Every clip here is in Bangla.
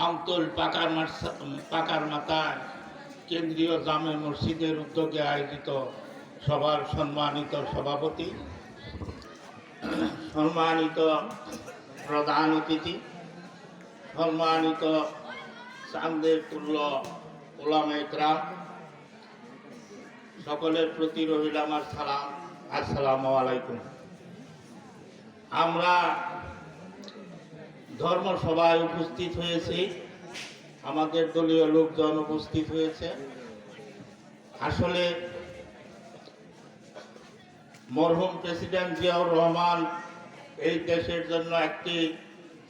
আমতল পাকার মাথায় কেন্দ্রীয় জামে মসজিদের উদ্যোগে আয়োজিত সভার সম্মানিত সভাপতি, সম্মানিত প্রধান অতিথি, সম্মানিত চাঁদের তুল্য ওলামা ইকরাম, সকলের প্রতি রহিল আমার সালাম। আসসালামু আলাইকুম। আমরা ধর্মসভায় উপস্থিত হয়েছি, আমাদের দলীয় লোকজন উপস্থিত হয়েছে। আসলে মরহুম প্রেসিডেন্ট জিয়াউর রহমান এই দেশের জন্য একটি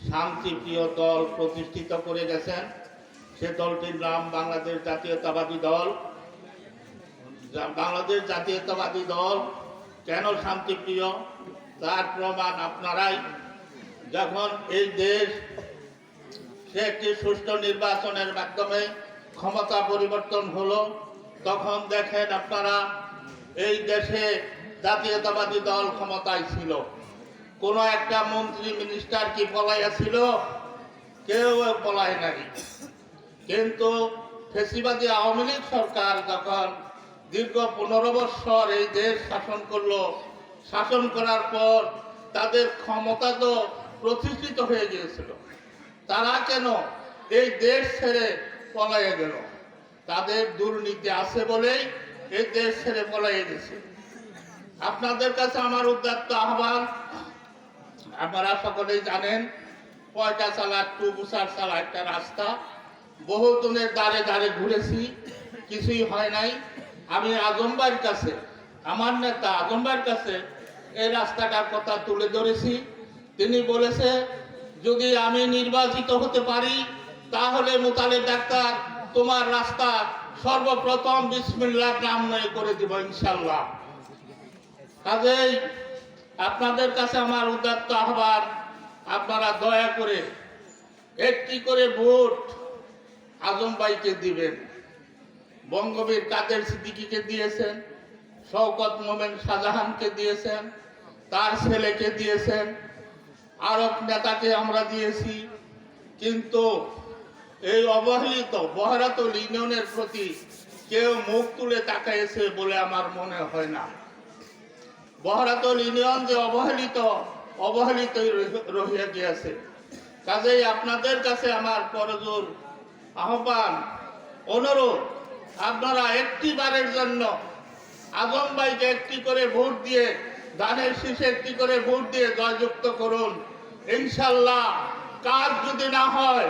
শান্তিপ্রিয় দল প্রতিষ্ঠিত করে গেছেন। সে দলটির নাম বাংলাদেশ জাতীয়তাবাদী দল। বাংলাদেশ জাতীয়তাবাদী দল কেন শান্তিপ্রিয় তার প্রমাণ আপনারাই। যখন এই দেশ সে একটি সুষ্ঠু নির্বাচনের মাধ্যমে ক্ষমতা পরিবর্তন হলো, তখন দেখেন আপনারা এই দেশে জাতীয়তাবাদী দল ক্ষমতায় ছিল। কোন একটা মন্ত্রী মিনিস্টার কি পলাইয়া ছিল? কেউ পলায় নাই। কিন্তু ফ্যাসিবাদী আওয়ামী লীগ সরকার যখন দীর্ঘ 15 বৎসর এই দেশ শাসন করলো, শাসন করার পর তাদের ক্ষমতা তো প্রতিষ্ঠিত হয়ে গিয়েছিল, তারা কেন এই দেশ ছেড়ে পলাইয়া গেল? তাদের দুর্নীতি আছে বলেই এই দেশ ছেড়ে পলাইয়া গেছে। আপনাদের কাছে আমার উদাত্ত আহ্বান, আপনারা সকলেই জানেন পয়টা চালা টু বুসার চালা একটা রাস্তা, বহুজনের দ্বারে দ্বারে ঘুরেছি, কিছুই হয় নাই। আমি আজম ভাইয়ের কাছে, আমার নেতা আজম ভাইয়ের কাছে এই রাস্তাটার কথা তুলে ধরেছি। তিনি বলেছে যদি আমি নির্বাচিত হতে পারি তাহলে মোতালেব ডাক্তার তোমার রাস্তা সর্বপ্রথম বিসমিল্লাহর নাম নিয়ে করে দিব ইনশাল্লাহ। কাজেই আপনাদের কাছে আমার উদাত্ত আহ্বান, আপনারা দয়া করে একটি করে ভোট আজম ভাইকে দিবেন। বঙ্গবীর কাদের সিদ্দিকীকে দিয়েছেন, শওকত মোমেন শাহজাহানকে দিয়েছেন, তার ছেলেকে দিয়েছেন, আরব নেতাকে আমরা দিয়েছি। কিন্তু এই অবহেলিত বহরাতুল ইউনিয়নের প্রতি কেউ মুখ তুলে তাকাইছে বলে আমার মনে হয় না। বহরাতুল ইউনিয়ন যে অবহেলিতই রহিয়া গিয়েছে। কাজেই আপনাদের কাছে আমার করজোর আহ্বান, অনুরোধ, আপনারা একটি বারের জন্য আজম ভাইকে একটি করে ভোট দিয়ে, ধানের শীষে একটি করে ভোট দিয়ে জয়যুক্ত করুন। ইনশাল্লাহ কাজ যদি না হয়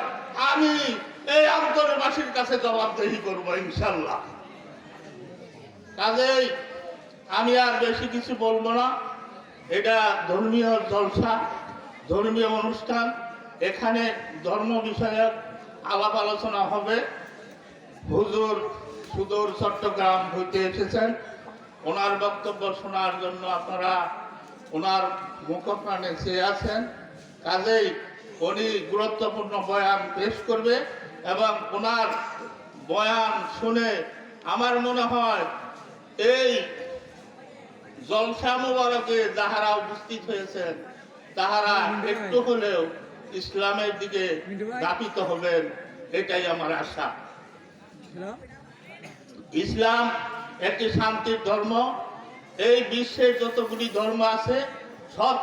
আমি এই অঞ্চলবাসীর কাছে জবাবদেহি করব ইনশাল্লাহ। কাজেই আমি আর বেশি কিছু বলবো না। এটা ধর্মীয় জলসা, ধর্মীয় অনুষ্ঠান, এখানে ধর্ম বিষয়ক আলাপ আলোচনা হবে। হুজুর সুদূর চট্টগ্রাম হইতে এসেছেন, ওনার বক্তব্য শোনার জন্য আপনারা ওনার মুখপ্রাণে চেয়ে আছেন। কাজেই উনি গুরুত্বপূর্ণ বয়ান পেশ করবে এবং ওনার বয়ান শুনে আমার মনে হয় এই জলসা মুবারকে যাহারা উপস্থিত হয়েছেন তাহারা একটু হলেও ইসলামের দিকে ধাবিত হবেন, এটাই আমার আশা। ইসলাম একটি শান্তির ধর্ম। এই বিশ্বের যতগুলি ধর্ম আছে সব